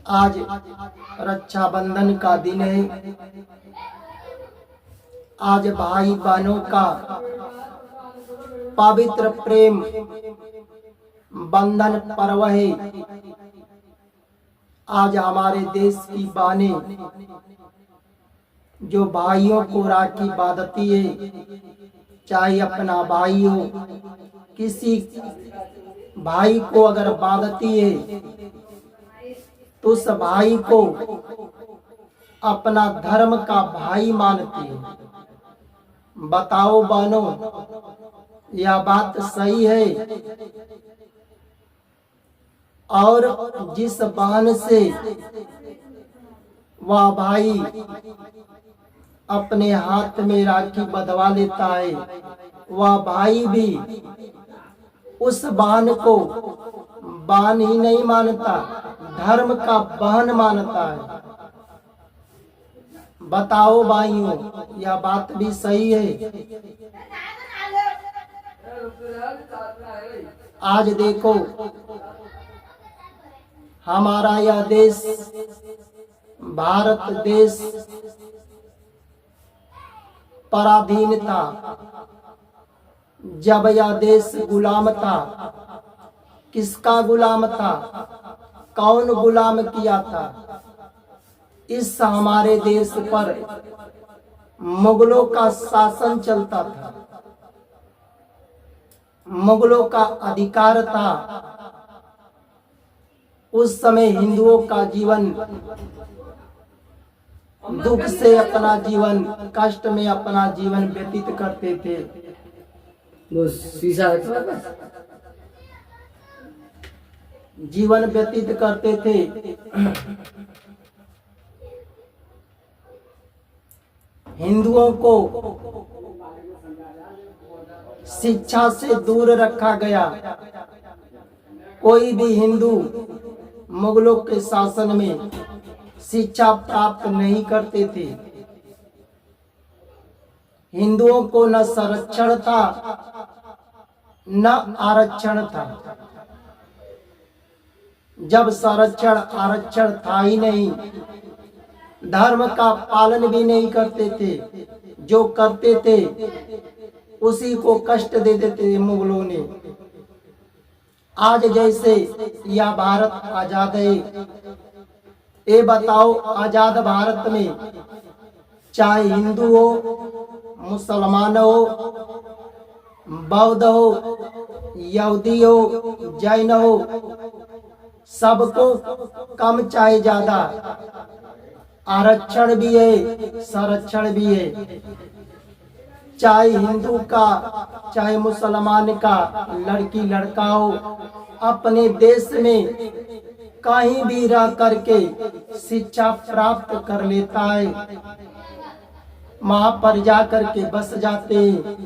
आज रक्षाबंधन का दिन है। आज भाई बहनों का पवित्र प्रेम बंधन पर्व है। आज हमारे देश की बहनें जो भाइयों को राखी बांधती है, चाहे अपना भाई हो, किसी भाई को अगर बांधती है तो उस भाई को अपना धर्म का भाई मानती है। बताओ बहनों, यह बात सही है? और जिस बहन से वह भाई अपने हाथ में राखी बंधवा लेता है, वह भाई भी उस बहन को बहन ही नहीं मानता, धर्म का बहन मानता है। बताओ भाइयों, यह बात भी सही है? आज देखो, हमारा यह देश भारत देश पराधीन था। जब यह देश गुलाम था, किसका गुलाम था? कौन गुलाम किया था? इस हमारे देश पर मुगलों का शासन चलता था, मुगलों का अधिकार था। उस समय हिंदुओं का जीवन दुख से अपना जीवन, कष्ट में अपना जीवन व्यतीत करते थे। जीवन व्यतीत करते थे। हिंदुओं को शिक्षा से दूर रखा गया। कोई भी हिंदू मुगलों के शासन में शिक्षा प्राप्त नहीं करते थे। हिंदुओं को न संरक्षण था न आरक्षण था। जब संरक्षण आरक्षण था ही नहीं, धर्म का पालन भी नहीं करते थे। जो करते थे उसी को कष्ट दे देते थे मुगलों ने। आज जैसे यह भारत आजाद है, ये बताओ, आजाद भारत में चाहे हिंदू हो, मुसलमान हो, बौद्ध हो, यहूदी हो, जैन हो, सबको कम चाहे ज्यादा आरक्षण भी है, संरक्षण भी है। चाहे हिंदू का चाहे मुसलमान का लड़की लड़का हो, अपने देश में कहीं भी रह करके शिक्षा प्राप्त कर लेता है। वहां पर जा करके बस जाते हैं,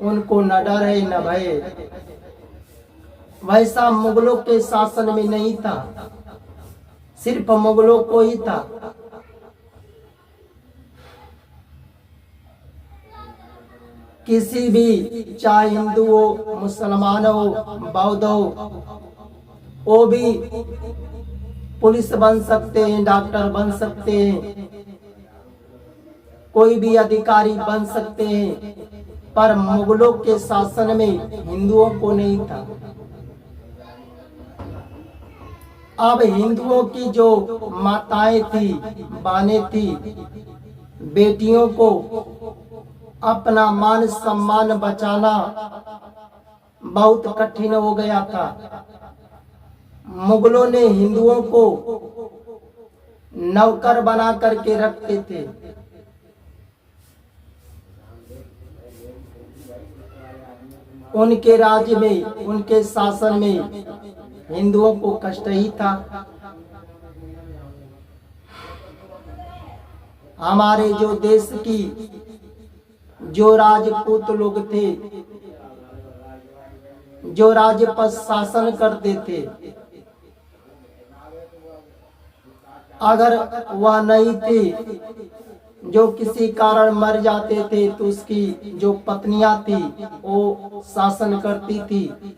उनको न डर है न भय। वैसा मुगलों के शासन में नहीं था, सिर्फ मुगलों को ही था। किसी भी, चाहे हिंदू हो, मुसलमान हो, बौद्ध हो, वो भी पुलिस बन सकते हैं, डॉक्टर बन सकते हैं, कोई भी अधिकारी बन सकते हैं। पर मुगलों के शासन में हिंदुओं को नहीं था। अब हिंदुओं की जो माताएं थी, बहनें थी, बेटियों को अपना मान सम्मान बचाना बहुत कठिन हो गया था। मुगलों ने हिंदुओं को नौकर बना करके रखते थे। उनके राज्य में, उनके शासन में हिंदुओं को कष्ट ही था। हमारे जो देश की जो राजपूत लोग थे, जो राज्य पर शासन करते थे, अगर वह नहीं थे, जो किसी कारण मर जाते थे, तो उसकी जो पत्नियां थी वो शासन करती थी।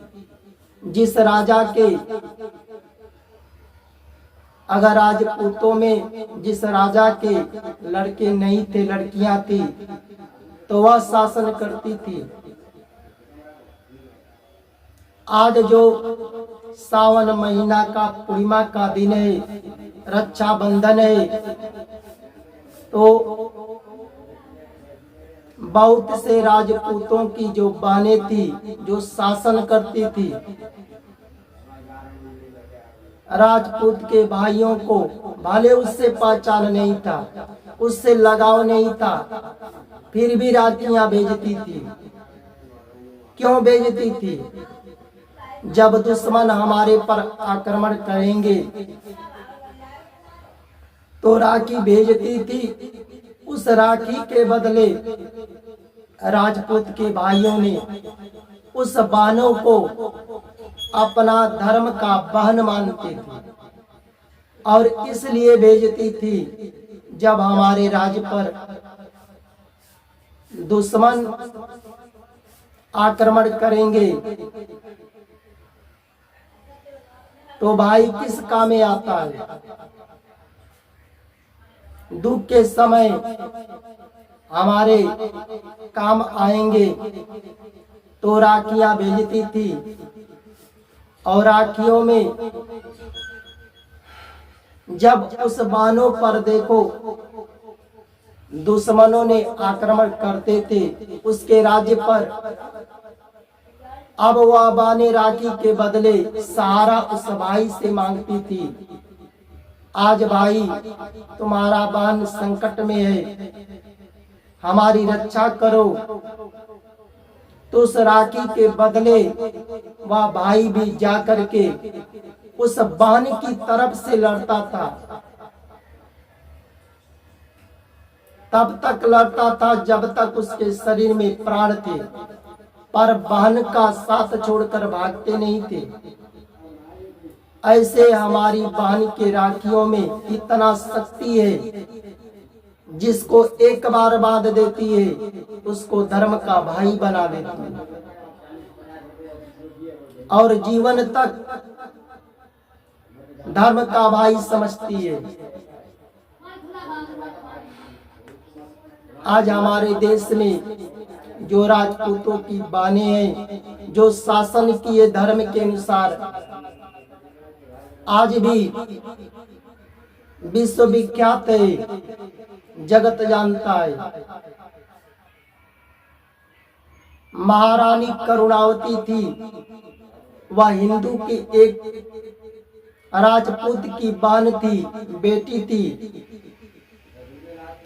जिस राजा के अगर राजपूतों में जिस राजा के लड़के नहीं थे, लड़कियां थी, तो वह शासन करती थी। आज जो सावन महीना का पूर्णिमा का दिन है, रक्षाबंधन है, तो बहुत से राजपूतों की जो बहनें थी, जो शासन करती थी, राजपूत के भाइयों को भले उससे पहचान नहीं था, उससे लगाव नहीं था, फिर भी राखियां भेजती थी। क्यों भेजती थी? जब दुश्मन हमारे पर आक्रमण करेंगे तो राखी भेजती थी। उस राखी के बदले राजपूत के भाइयों ने उस बहनों को अपना धर्म का बहन मानते थे और इसलिए भेजती थी, जब हमारे राज्य पर दुश्मन आक्रमण करेंगे तो भाई किस काम में आता है। दुख के समय हमारे काम आएंगे तो राखियां भेजती थी। और राखियों में जब उस बानों पर देखो दुश्मनों ने आक्रमण करते थे उसके राज्य पर, अब वह बाने राखी के बदले सहारा उस भाई से मांगती थी। आज भाई तुम्हारा बहन संकट में है, हमारी रक्षा करो, तो उस राखी के बदले वह भाई भी जाकर के उस बहन की तरफ से लड़ता था। तब तक लड़ता था जब तक उसके शरीर में प्राण थे, पर बहन का साथ छोड़कर भागते नहीं थे। ऐसे हमारी बहन के राखियों में इतना शक्ति है, जिसको एक बार बांध देती है उसको धर्म का भाई बना देती है और जीवन तक धर्म का भाई समझती है। आज हमारे देश में जो राजपूतों की बाने हैं, जो शासन किए धर्म के अनुसार, आज भी विश्वविख्यात है, जगत जानता है। महारानी करुणावती थी, वह हिंदू की एक राजपूत की बहन थी, बेटी थी।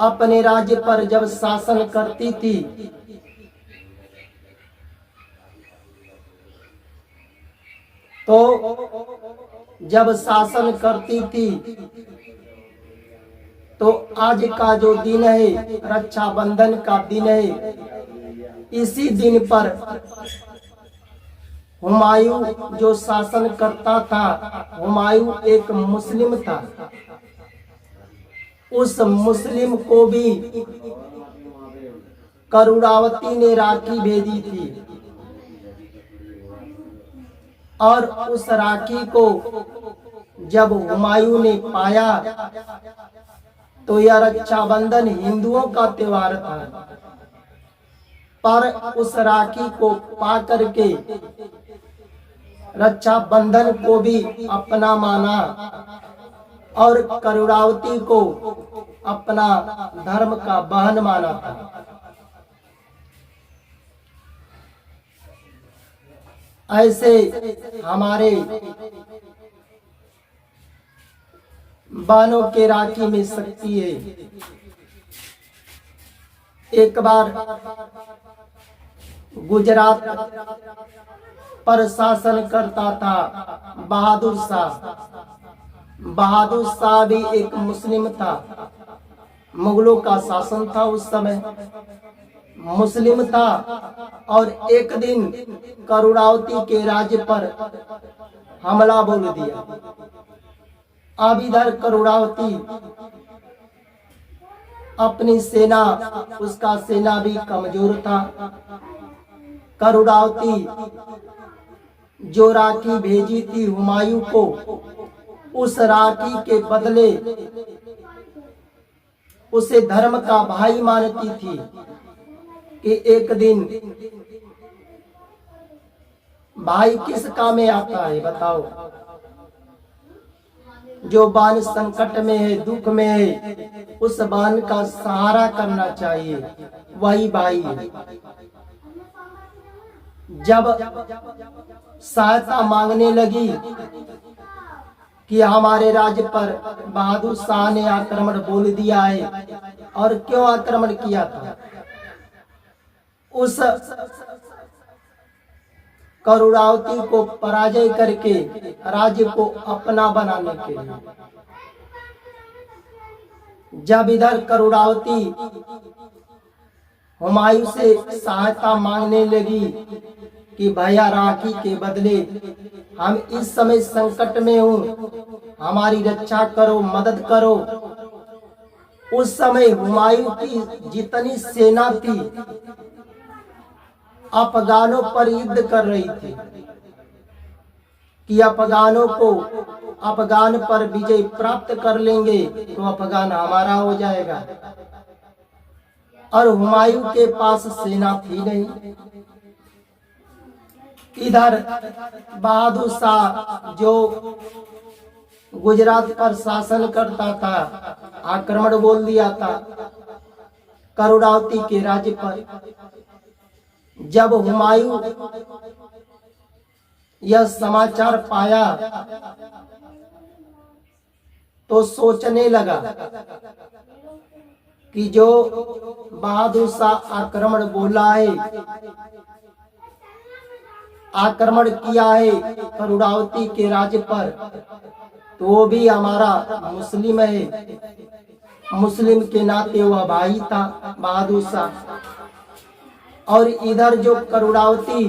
अपने राज्य पर जब शासन करती थी तो जब शासन करती थी तो आज का जो दिन है रक्षाबंधन का दिन है, इसी दिन पर हुमायूं जो शासन करता था, हुमायूं एक मुस्लिम था, उस मुस्लिम को भी करुणावती ने राखी भेजी थी और उस राखी को जब हुमायूं ने पाया तो यह रक्षाबंधन हिंदुओं का त्योहार था, पर उस राखी को पा करके रक्षाबंधन को भी अपना माना और करुणावती को अपना धर्म का बहन माना था। ऐसे हमारे बानों के राखी में शक्ति है। एक बार गुजरात पर शासन करता था बहादुर शाह। बहादुर शाह भी एक मुस्लिम था, मुगलों का शासन था उस समय, मुस्लिम था। और एक दिन करुणावती के राज्य पर हमला बोल दिया। अब इधर करुणावती अपनी सेना, उसका सेना भी कमजोर था। करुणावती जो राखी भेजी थी हुमायूं को, उस राखी के बदले उसे धर्म का भाई मानती थी कि एक दिन भाई किस काम में आता है बताओ। जो बान संकट में है, दुख में है, उस बान का सहारा करना चाहिए, वही भाई है। जब सहायता मांगने लगी कि हमारे राज्य पर बहादुर शाह ने आक्रमण बोल दिया है, और क्यों आक्रमण किया था, उस करुणावती को पराजय करके राज्य को अपना बनाने के लिए। जब इधर करुणावती हुमायूं से सहायता मांगने लगी कि भैया राखी के बदले हम इस समय संकट में हूँ, हमारी रक्षा करो, मदद करो। उस समय हुमायूं की जितनी सेना थी अफगानों पर युद्ध कर रही थी कि अफगान पर विजय प्राप्त कर लेंगे तो अफगान हमारा हो जाएगा। और हुमायूं के पास सेना थी नहीं। इधर बहादुर शाह जो गुजरात पर शासन करता था, आक्रमण बोल दिया था करुणावती के राज्य पर। जब हुमायूं यह समाचार पाया तो सोचने लगा कि जो बहादुर शाह आक्रमण बोला है, आक्रमण किया है करुणावती के राज्य पर, तो वो भी हमारा मुस्लिम है, मुस्लिम के नाते वह भाई था बहादुर शाह। और इधर जो करुणावती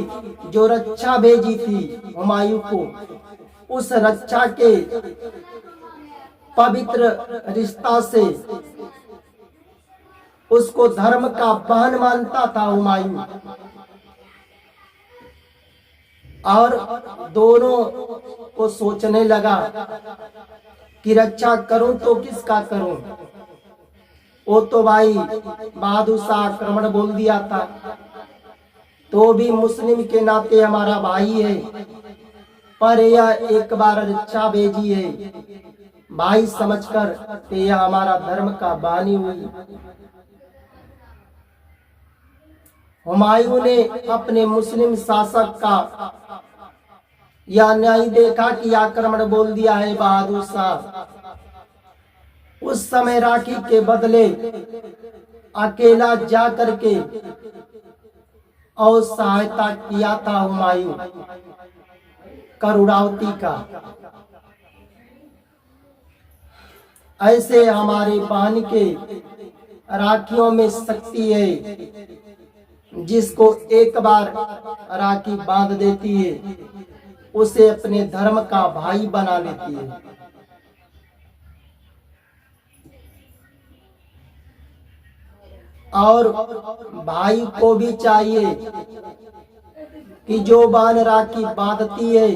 जो रक्षा भेजी थी हुमायूं को, उस रक्षा के पवित्र रिश्ता से उसको धर्म का बहन मानता था हुमायूं। और दोनों को सोचने लगा कि रक्षा करूं तो किसका करूं। वो तो भाई बहादुर शाह आक्रमण बोल दिया था, तो भी मुस्लिम के नाते हमारा भाई है, पर यह एक बार रक्षा भेजी है भाई समझकर कि यह हमारा धर्म का बानी हुई। हुमायूं ने अपने मुस्लिम शासक का यह नहीं देखा कि आक्रमण बोल दिया है बहादुर शाह। उस समय राखी के बदले अकेला जा करके और सहायता किया था हुमायूं करुणावती का। ऐसे हमारे बहन के राखियों में शक्ति है, जिसको एक बार राखी बांध देती है उसे अपने धर्म का भाई बना लेती है। और भाई को भी चाहिए कि जो बहन राखी बांधती है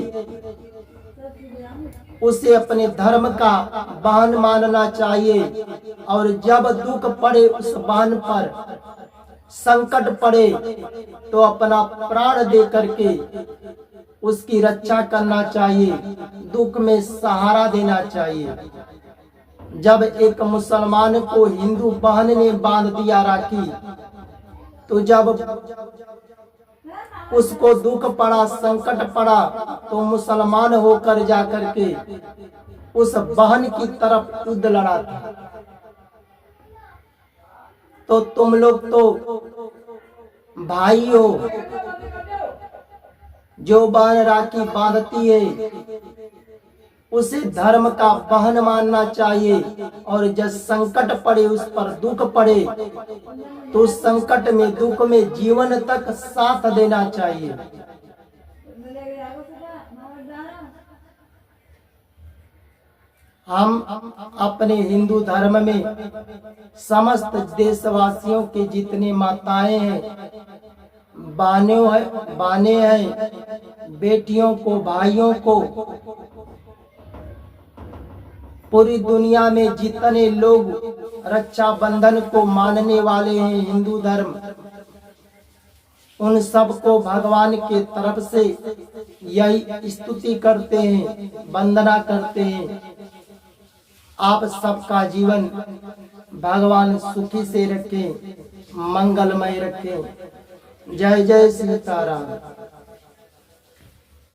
उसे अपने धर्म का बहन मानना चाहिए। और जब दुख पड़े उस बहन पर, संकट पड़े, तो अपना प्राण दे करके उसकी रक्षा करना चाहिए, दुख में सहारा देना चाहिए। जब एक मुसलमान को हिंदू बहन ने बांध दिया राखी, तो जब उसको दुख पड़ा, संकट पड़ा, तो मुसलमान होकर जाकर के उस बहन की तरफ युद्ध लड़ा था। तो तुम लोग तो भाई हो। जो बहन राखी बांधती है उसे धर्म का बहन मानना चाहिए। और जब संकट पड़े, उस पर दुख पड़े, तो उस संकट में, दुख में जीवन तक साथ देना चाहिए। हम अपने हिंदू धर्म में समस्त देशवासियों के जितने माताएं हैं, बाने हैं, बेटियों को, भाइयों को पूरी दुनिया में जितने लोग रक्षाबंधन को मानने वाले हैं हिंदू धर्म, उन सबको भगवान के तरफ से यही स्तुति करते हैं, वंदना करते हैं। आप सबका जीवन भगवान सुखी से रखे, मंगलमय रखे। जय जय सीताराम।